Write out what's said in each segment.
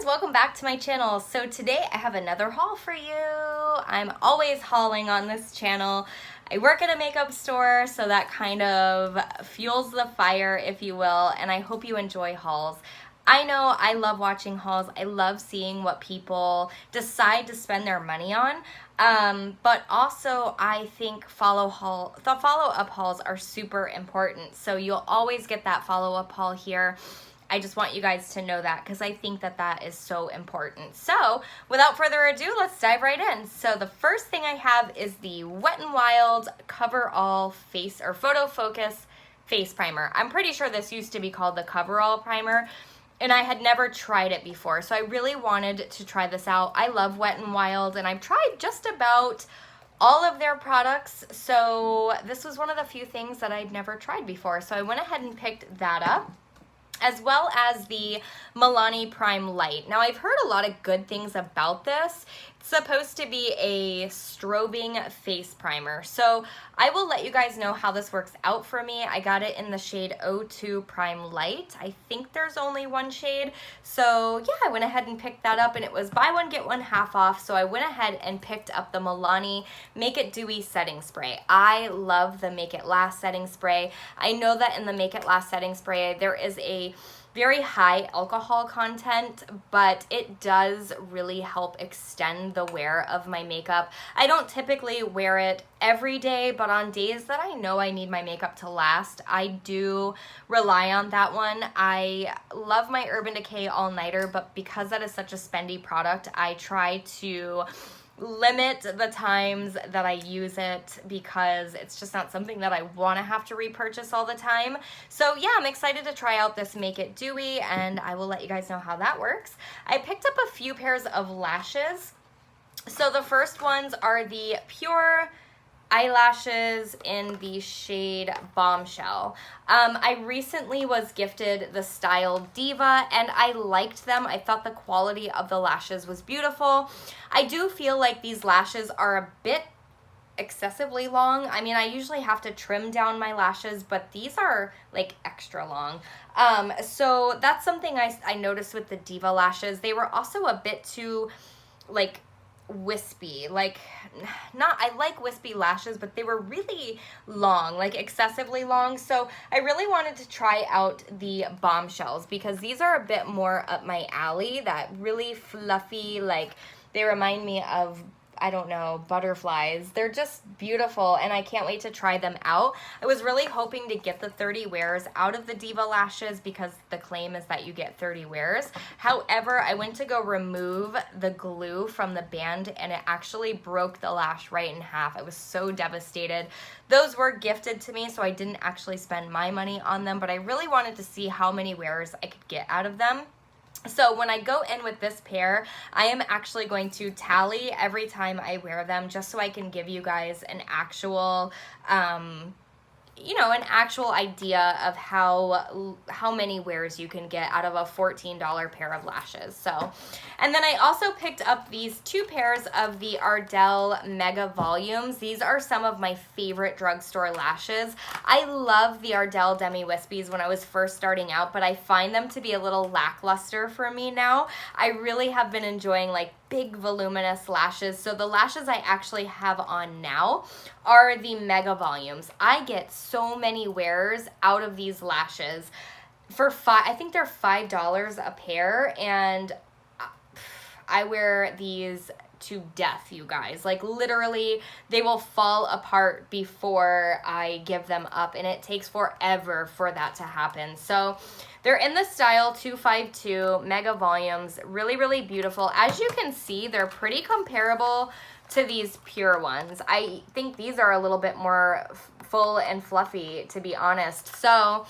guys, welcome back to my channel. So today I have another haul for you. I'm always hauling on this channel. I work at a makeup store, so that kind of fuels the fire, if you will, and I hope you enjoy hauls. I know I love watching hauls. I love seeing what people decide to spend their money on. But also I think the follow-up hauls are super important. So you'll always get that follow-up haul here. I just want you guys to know that because I think that that is so important. So without further ado, let's dive right in. So the first thing I have is the Wet n Wild Cover All Face or Photo Focus Face Primer. I'm pretty sure this used to be called the Cover All Primer, and I had never tried it before, so I really wanted to try this out. I love Wet n Wild, and I've tried just about all of their products, so this was one of the few things that I'd never tried before. So I went ahead and picked that up, as well as the Milani Prime Light. Now, I've heard a lot of good things about this. It's supposed to be a strobing face primer. So I will let you guys know how this works out for me. I got it in the shade 02 Prime Light. I think there's only one shade. So yeah, I went ahead and picked that up, and it was buy one, get one half off. So I went ahead and picked up the Milani Make It Dewy Setting Spray. I love the Make It Last Setting Spray. I know that in the Make It Last Setting Spray, there is a very high alcohol content, but it does really help extend the wear of my makeup. I don't typically wear it every day, but on days that I know I need my makeup to last, I do rely on that one. I love my Urban Decay All Nighter, but because that is such a spendy product, I try to limit the times that I use it because it's just not something that I want to have to repurchase all the time. So yeah, I'm excited to try out this Make It Dewy, and I will let you guys know how that works. I picked up a few pairs of lashes. So the first ones are the Pure eyelashes in the shade Bombshell. I recently was gifted the style Diva, and I liked them. I thought the quality of the lashes was beautiful. I do feel like these lashes are a bit excessively long. I mean, I usually have to trim down my lashes, but these are like extra long. So that's something I noticed with the Diva lashes. They were also a bit too like wispy. I like wispy lashes, but they were really long, like excessively long. So I really wanted to try out the Bombshells because these are a bit more up my alley. That really fluffy, like they remind me of, I don't know, butterflies. They're just beautiful, and I can't wait to try them out. I was really hoping to get the 30 wears out of the Diva lashes because the claim is that you get 30 wears. However, I went to go remove the glue from the band, and it actually broke the lash right in half. I was so devastated. Those were gifted to me, so I didn't actually spend my money on them, but I really wanted to see how many wears I could get out of them. So when I go in with this pair, I am actually going to tally every time I wear them just so I can give you guys an actual, an actual idea of how many wears you can get out of a $14 pair of lashes. So, and then I also picked up these two pairs of the Ardell Mega Volumes. These are some of my favorite drugstore lashes. I love the Ardell Demi Wispies when I was first starting out, but I find them to be a little lackluster for me now. I really have been enjoying like big voluminous lashes. So the lashes I actually have on now are the Mega Volumes. I get so many wears out of these lashes for I think they're $5 a pair, and I wear these to death, you guys. Like literally, they will fall apart before I give them up, and it takes forever for that to happen. So they're in the style 252 Mega Volumes. Really, really beautiful. As you can see, they're pretty comparable to these Pure ones. I think these are a little bit more full and fluffy, to be honest. So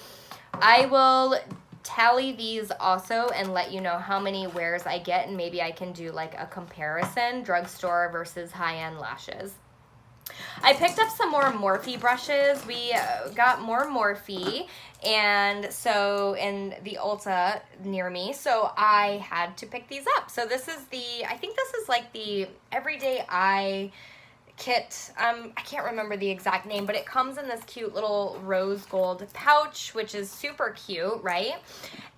I will tally these also and let you know how many wears I get, and maybe I can do like a comparison, drugstore versus high-end lashes. I picked up some more Morphe brushes. We got more Morphe, and so in the Ulta near me, so I had to pick these up. So this is I think this is like the Everyday Eye kit. I can't remember the exact name, but it comes in this cute little rose gold pouch, which is super cute, right?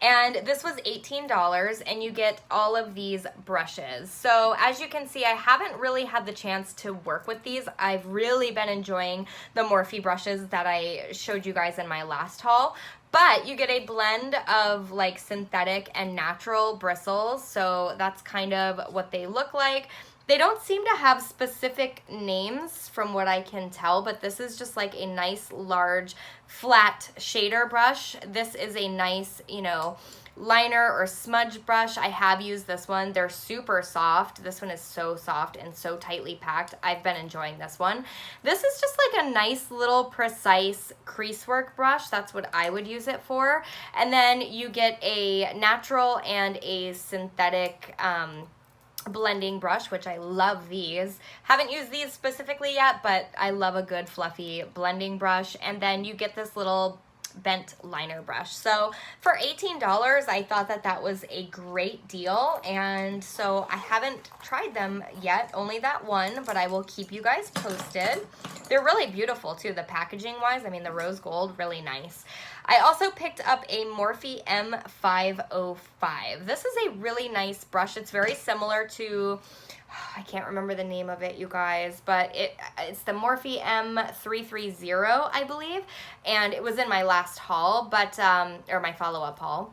And this was $18, and you get all of these brushes. So as you can see, I haven't really had the chance to work with these. I've really been enjoying the Morphe brushes that I showed you guys in my last haul. But you get a blend of like synthetic and natural bristles, so that's kind of what they look like. They don't seem to have specific names from what I can tell, but this is just like a nice large flat shader brush. This is a nice, you know, liner or smudge brush. I have used this one. They're super soft. This one is so soft and so tightly packed. I've been enjoying this one. This is just like a nice little precise crease work brush. That's what I would use it for. And then you get a natural and a synthetic blending brush, which I love these. Haven't used these specifically yet, but I love a good fluffy blending brush. And then you get this little bent liner brush. So for $18, I thought that that was a great deal. And so I haven't tried them yet, only that one, but I will keep you guys posted. They're really beautiful too, the packaging wise. I mean, the rose gold, really nice. I also picked up a Morphe M505. This is a really nice brush. It's very similar to, I can't remember the name of it, you guys, but it's the Morphe M330, I believe, and it was in my last haul, but or my follow-up haul.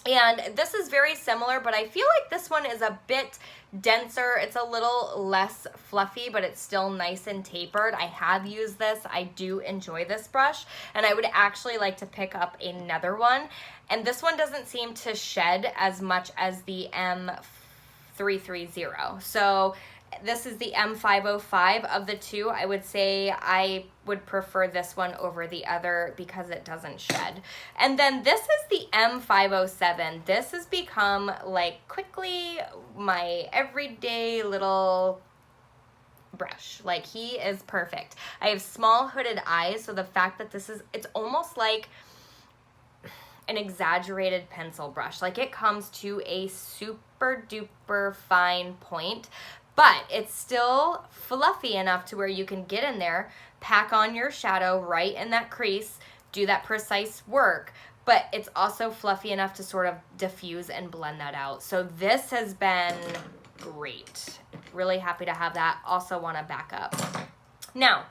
And this is very similar, but I feel like this one is a bit denser. It's a little less fluffy, but it's still nice and tapered. I have used this. I do enjoy this brush, and I would actually like to pick up another one. And this one doesn't seem to shed as much as the M330. So this is the M505 of the two. I would say I would prefer this one over the other because it doesn't shed. And then this is the M507. This has become like quickly my everyday little brush. Like, he is perfect. I have small hooded eyes, so the fact that this is, it's almost like an exaggerated pencil brush. Like, it comes to a super duper fine point, but it's still fluffy enough to where you can get in there, pack on your shadow right in that crease, do that precise work, but it's also fluffy enough to sort of diffuse and blend that out. So this has been great. Really happy to have that. Also want to back up. Now,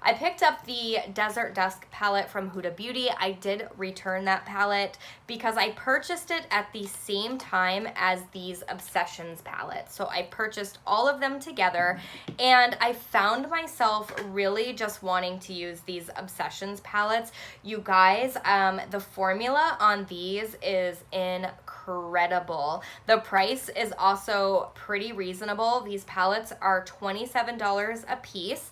I picked up the Desert Dusk palette from Huda Beauty. I did return that palette because I purchased it at the same time as these Obsessions palettes. So I purchased all of them together, and I found myself really just wanting to use these Obsessions palettes. You guys, the formula on these is incredible. The price is also pretty reasonable. These palettes are $27 a piece.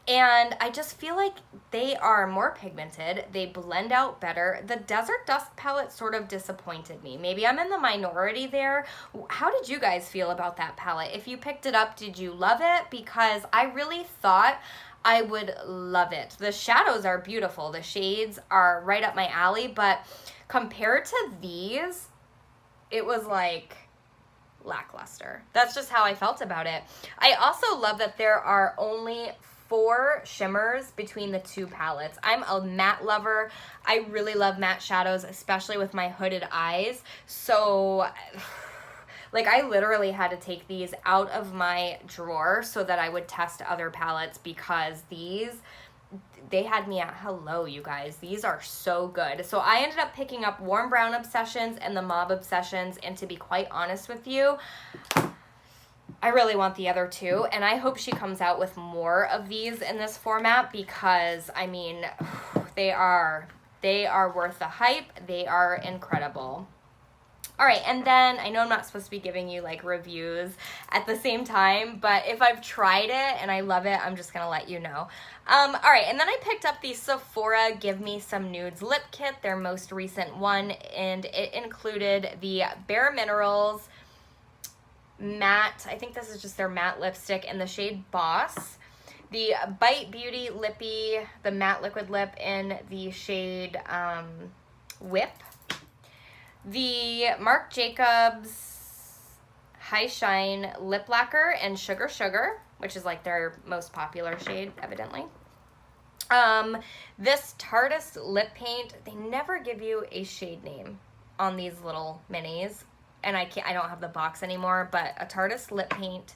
And I just feel like they are more pigmented. They blend out better. The Desert Dusk palette sort of disappointed me. Maybe I'm in the minority there. How did you guys feel about that palette? If you picked it up, did you love it? Because I really thought I would love it. The shadows are beautiful. The shades are right up my alley. But compared to these, it was like lackluster. That's just how I felt about it. I also love that there are only 4 shimmers between the two palettes. I'm a matte lover. I really love matte shadows, especially with my hooded eyes. So, like, I literally had to take these out of my drawer so that I would test other palettes, because these, they had me at hello, you guys. These are so good. So I ended up picking up Warm Brown Obsessions and the Mauve Obsessions, and to be quite honest with you, I really want the other two, and I hope she comes out with more of these in this format, because, I mean, they are worth the hype. They are incredible. All right, and then I know I'm not supposed to be giving you like reviews at the same time, but if I've tried it and I love it, I'm just gonna let you know. All right, and then I picked up the Sephora Give Me Some Nudes lip kit, their most recent one, and it included the Bare Minerals matte, I think this is just their matte lipstick in the shade Boss, the Bite Beauty Lippy, the matte liquid lip in the shade Whip, the Marc Jacobs High Shine lip lacquer and Sugar Sugar, which is like their most popular shade, evidently. This Tarteist lip paint, they never give you a shade name on these little minis, and I don't have the box anymore, but a Tarteist lip paint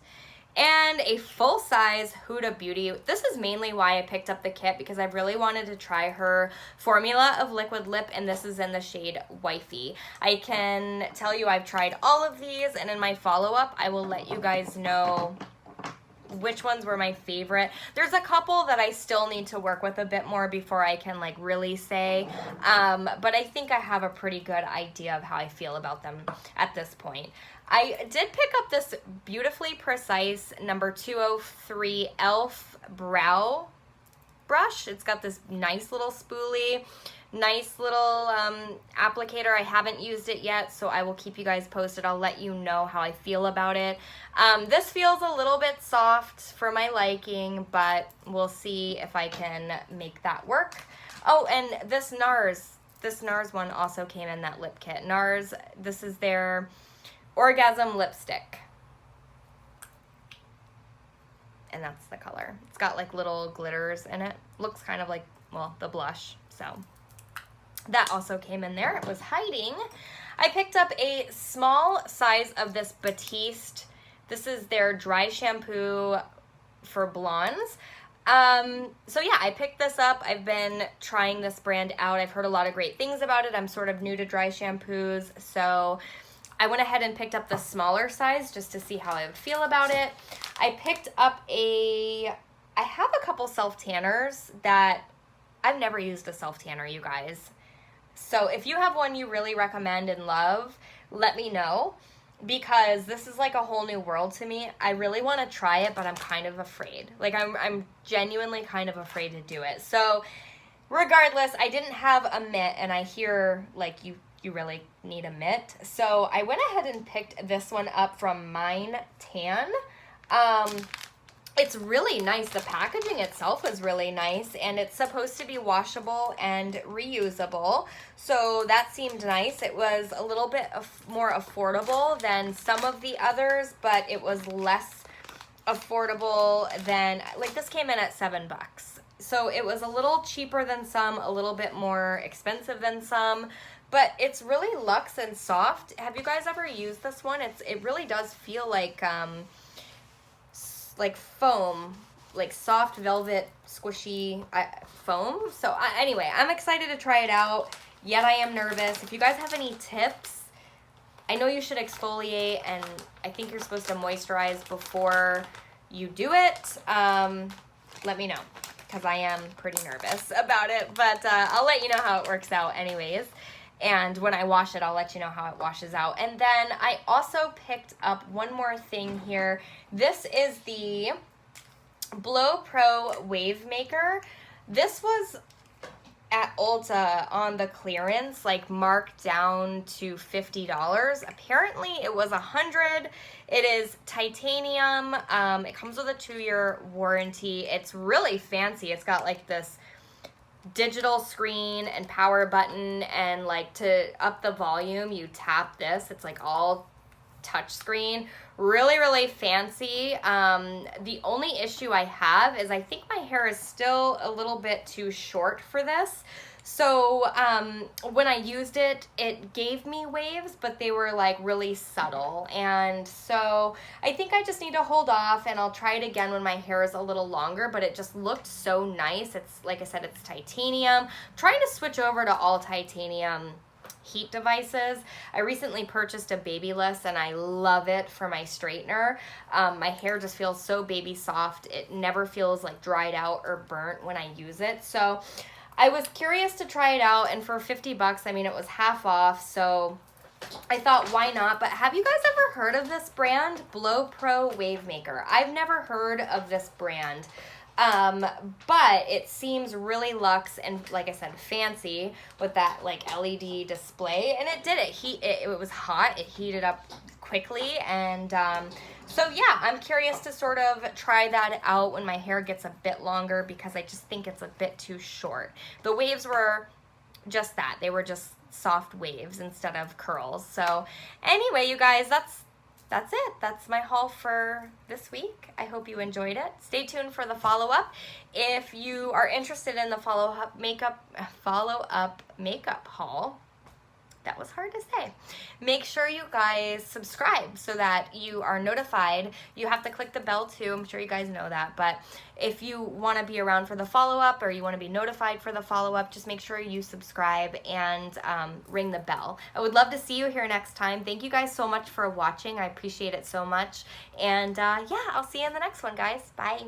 and a full-size Huda Beauty. This is mainly why I picked up the kit, because I really wanted to try her formula of liquid lip, and this is in the shade Wifey. I can tell you I've tried all of these, and in my follow-up I will let you guys know which ones were my favorite. There's a couple that I still need to work with a bit more before I can like really say, but I think I have a pretty good idea of how I feel about them at this point. I did pick up this Beautifully Precise number 203 e.l.f. brow brush. It's got this nice little spoolie, nice little applicator. I haven't used it yet, so I will keep you guys posted. I'll let you know how I feel about it. This feels a little bit soft for my liking, but we'll see if I can make that work. Oh, and this NARS one also came in that lip kit. NARS, this is their Orgasm lipstick. And that's the color. It's got like little glitters in it. Looks kind of like, well, the blush. So that also came in there. It was hiding. I picked up a small size of this Batiste. This is their dry shampoo for blondes. So yeah, I picked this up. I've been trying this brand out. I've heard a lot of great things about it. I'm sort of new to dry shampoos, so I went ahead and picked up the smaller size just to see how I would feel about it. I picked up I have a couple self-tanners that I've never used a self-tanner, you guys. So if you have one you really recommend and love, let me know, because this is like a whole new world to me. I really want to try it, but I'm kind of afraid. Like I'm genuinely kind of afraid to do it. So regardless, I didn't have a mitt, and I hear like you really need a mitt. So I went ahead and picked this one up from Mine Tan. It's really nice. The packaging itself is really nice, and it's supposed to be washable and reusable. So that seemed nice. It was a little bit more affordable than some of the others, but it was less affordable than, like, this came in at $7. So it was a little cheaper than some, a little bit more expensive than some, but it's really luxe and soft. Have you guys ever used this one? It really does feel like foam, like soft velvet squishy foam. So anyway, I'm excited to try it out, yet I am nervous. If you guys have any tips, I know you should exfoliate, and I think you're supposed to moisturize before you do it. Let me know, because I am pretty nervous about it, but I'll let you know how it works out anyways. And when I wash it, I'll let you know how it washes out. And then I also picked up one more thing here. This is the Blow Pro Wave Maker. This was at Ulta on the clearance, like marked down to $50. Apparently it was $100. It is titanium. It comes with a 2-year warranty. It's really fancy. It's got like this digital screen and power button, and like to up the volume you tap this. It's like all touch screen. Really fancy. The only issue I have is I think my hair is still a little bit too short for this. So when I used it, it gave me waves, but they were like really subtle. And so I think I just need to hold off, and I'll try it again when my hair is a little longer, but it just looked so nice. It's, like I said, it's titanium. I'm trying to switch over to all titanium heat devices. I recently purchased a Babyliss, and I love it for my straightener. My hair just feels so baby soft. It never feels like dried out or burnt when I use it. So I was curious to try it out, and for $50, I mean, it was half off, so I thought, why not? But have you guys ever heard of this brand, Blow Pro Wave Maker? I've never heard of this brand, but it seems really luxe and, like I said, fancy with that like LED display, and it did it. It was hot. It heated up quickly, and so yeah, I'm curious to sort of try that out when my hair gets a bit longer, because I just think it's a bit too short. The waves were just that. They were just soft waves instead of curls. So anyway, you guys, that's that's it. That's my haul for this week. I hope you enjoyed it. Stay tuned for the follow-up. If you are interested in the follow-up makeup haul, that was hard to say. Make sure you guys subscribe so that you are notified. You have to click the bell too. I'm sure you guys know that. But if you want to be around for the follow-up or you want to be notified for the follow-up, just make sure you subscribe and ring the bell. I would love to see you here next time. Thank you guys so much for watching. I appreciate it so much. And yeah, I'll see you in the next one, guys. Bye.